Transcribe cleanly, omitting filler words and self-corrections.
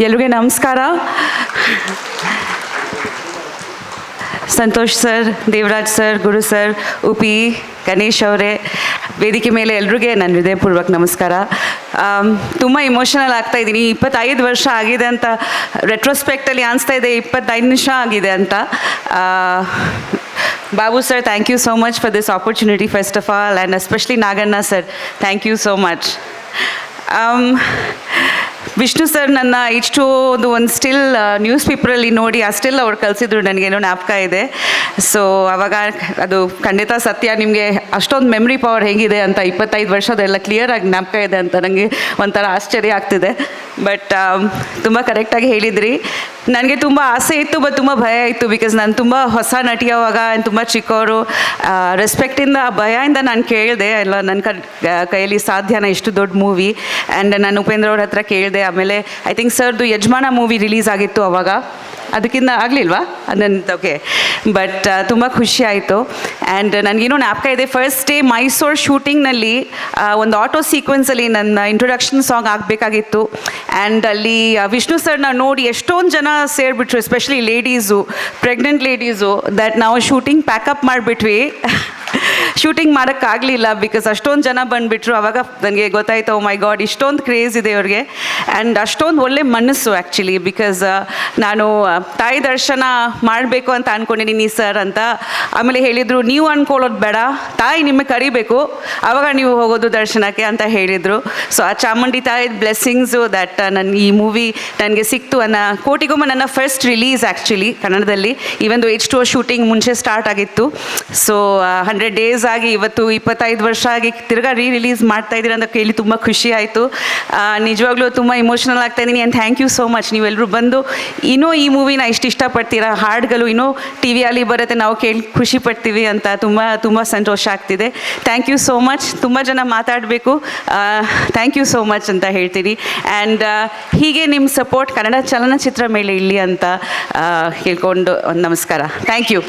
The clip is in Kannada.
ಎಲ್ರಿಗೂ ನಮಸ್ಕಾರ. ಸಂತೋಷ್ ಸರ್, ದೇವರಾಜ್ ಸರ್, ಗುರು ಸರ್, ಉಪಿ, ಗಣೇಶ್ ಅವರೇ, ವೇದಿಕೆ ಮೇಲೆ ಎಲ್ರಿಗೂ ನನ್ನ ಹೃದಯಪೂರ್ವಕ ನಮಸ್ಕಾರ. ತುಂಬ ಇಮೋಷನಲ್ ಆಗ್ತಾ ಇದ್ದೀನಿ. 25 ವರ್ಷ ಆಗಿದೆ ಅಂತ ರೆಟ್ರೋಸ್ಪೆಕ್ಟಲ್ಲಿ ಅನಿಸ್ತಾ ಇದೆ, 25 ನಿಮಿಷ ಆಗಿದೆ ಅಂತ. Babu sir, thank you so much for this opportunity first of all, and especially Naganna sir, thank you so much. Vishnu sir ನನ್ನ ಇಷ್ಟೊಂದು ಒಂದು ಸ್ಟಿಲ್ ನ್ಯೂಸ್ ಪೇಪರಲ್ಲಿ ನೋಡಿ ಆ ಸ್ಟಿಲ್ ಅವ್ರು ಕಳಿಸಿದ್ರು, ನನಗೇನೋ ಜ್ಞಾಪಕ ಇದೆ. ಸೊ ಆವಾಗ ಅದು ಖಂಡಿತ ಸತ್ಯ. ನಿಮಗೆ ಅಷ್ಟೊಂದು ಮೆಮ್ರಿ ಪವರ್ ಹೇಗಿದೆ ಅಂತ 25 ವರ್ಷದೆಲ್ಲ ಕ್ಲಿಯರಾಗಿ ಜ್ಞಾಪಕ ಇದೆ ಅಂತ ನನಗೆ ಒಂಥರ ಆಶ್ಚರ್ಯ ಆಗ್ತಿದೆ. ಬಟ್ ತುಂಬ ಕರೆಕ್ಟಾಗಿ ಹೇಳಿದ್ರಿ. ನನಗೆ ತುಂಬ ಆಸೆ ಇತ್ತು, ಬಟ್ ತುಂಬ ಭಯ ಇತ್ತು. ಬಿಕಾಸ್ ನಾನು ತುಂಬ ಹೊಸ ನಟಿ ಅವಾಗ, ತುಂಬ ಚಿಕ್ಕವರು. ರೆಸ್ಪೆಕ್ಟಿಂದ, ಭಯದಿಂದ ನಾನು ಕೇಳಿದೆ, ಎಲ್ಲ ನನ್ನ ಕೈಯಲ್ಲಿ ಸಾಧ್ಯನಾ ಇಷ್ಟು ದೊಡ್ಡ ಮೂವಿ. ಆ್ಯಂಡ್ ನಾನು ಉಪೇಂದ್ರ ಅವ್ರ ಹತ್ರ ಕೇಳಿದೆ. ಆಮೇಲೆ ಐ ಥಿಂಕ್ ಸರ್ದು ಯಜಮಾನ ಮೂವಿ ರಿಲೀಸ್ ಆಗಿತ್ತು ಅವಾಗ, ಅದಕ್ಕಿಂತ ಆಗಲಿಲ್ವಾ ಅದನ್ನು? ಓಕೆ. ಬಟ್ ತುಂಬ ಖುಷಿ ಆಯಿತು. ಆ್ಯಂಡ್ ನನಗೇನೋ ಜ್ಞಾಪಕ ಇದೆ, ಫಸ್ಟ್ ಡೇ ಮೈಸೂರು ಶೂಟಿಂಗ್ನಲ್ಲಿ ಒಂದು ಆಟೋ ಸೀಕ್ವೆನ್ಸಲ್ಲಿ ನನ್ನ ಇಂಟ್ರೊಡಕ್ಷನ್ ಸಾಂಗ್ ಆಗಬೇಕಾಗಿತ್ತು. ಆ್ಯಂಡ್ ಅಲ್ಲಿ ವಿಷ್ಣು ಸರ್ನ ನೋಡಿ ಎಷ್ಟೊಂದು ಜನ ಸೇರಿಬಿಟ್ರು, especially ladies, pregnant ladies. That ನಾವು ಶೂಟಿಂಗ್ ಪ್ಯಾಕಪ್ ಮಾಡಿಬಿಟ್ವಿ. ಶೂಟಿಂಗ್ ಮಾಡೋಕ್ಕಾಗಲಿಲ್ಲ ಬಿಕಾಸ್ ಅಷ್ಟೊಂದು ಜನ ಬಂದುಬಿಟ್ರು. ಆವಾಗ ನನಗೆ ಗೊತ್ತಾಯ್ತು, ಓ ಮೈ ಗಾಡ್, ಇಷ್ಟೊಂದು ಕ್ರೇಜ್ ಇದೆ ಅವ್ರಿಗೆ. ಆ್ಯಂಡ್ ಅಷ್ಟೊಂದು ಒಳ್ಳೆ ಮನಸ್ಸು ಆ್ಯಕ್ಚುಲಿ. ಬಿಕಾಸ್ ನಾನು ತಾಯಿ ದರ್ಶನ ಮಾಡಬೇಕು ಅಂತ ಅಂದ್ಕೊಂಡಿದ್ದೀನಿ ಸರ್ ಅಂತ. ಆಮೇಲೆ ಹೇಳಿದರು, ನೀವು ಅಂದ್ಕೊಳ್ಳೋದು ಬೇಡ, ತಾಯಿ ನಿಮಗೆ ಕರಿಬೇಕು, ಆವಾಗ ನೀವು ಹೋಗೋದು ದರ್ಶನಕ್ಕೆ ಅಂತ ಹೇಳಿದರು. ಸೊ ಆ ಚಾಮುಂಡಿ ತಾಯಿ ಬ್ಲೆಸ್ಸಿಂಗ್ಸು ದಟ್ ನನ್ನ ಈ ಮೂವಿ ನನಗೆ ಸಿಕ್ತು. ಕೋಟಿಗೊಮ್ಮ ನನ್ನ ಫಸ್ಟ್ ರಿಲೀಸ್ ಆ್ಯಕ್ಚುಲಿ ಕನ್ನಡದಲ್ಲಿ. ಈವೊಂದು H2O ಶೂಟಿಂಗ್ ಮುಂಚೆ ಸ್ಟಾರ್ಟ್ ಆಗಿತ್ತು. ಸೊ 100 ಡೇಸ್ ಆಗಿ ಇವತ್ತು 25 ವರ್ಷ ಆಗಿ ತಿರ್ಗಾ ರಿಲೀಸ್ ಮಾಡ್ತಾ ಇದ್ದೀರ ಅಂತ ಕೇಳಿ ತುಂಬ ಖುಷಿ ಆಯಿತು. ನಿಜವಾಗ್ಲೂ ತುಂಬ ಇಮೋಷನಲ್ ಆಗ್ತಾ ಇದ್ದೀನಿ. And thank you so much, ನೀವೆಲ್ಲರೂ ಬಂದು ಇನ್ನೂ ಈ ಮೂವಿನ ಇಷ್ಟು ಇಷ್ಟಪಡ್ತೀರಾ. ಹಾಡುಗಳು ಇನ್ನೂ ಟಿ ವಿಯಲ್ಲಿ ಬರುತ್ತೆ, ನಾವು ಕೇಳಿ ಖುಷಿ ಪಡ್ತೀವಿ ಅಂತ ತುಂಬ ತುಂಬ ಸಂತೋಷ ಆಗ್ತಿದೆ. Thank you so much. ತುಂಬ ಜನ ಮಾತಾಡಬೇಕು, ಥ್ಯಾಂಕ್ ಯು ಸೋ ಮಚ್ ಅಂತ ಹೇಳ್ತೀನಿ. ಆ್ಯಂಡ್ ಹೀಗೆ ನಿಮ್ಮ ಸಪೋರ್ಟ್ ಕನ್ನಡ ಚಲನಚಿತ್ರ ಮೇಲೆ ಇರಲಿ ಅಂತ ಕೇಳ್ಕೊಂಡು ಒಂದು ನಮಸ್ಕಾರ. Thank you.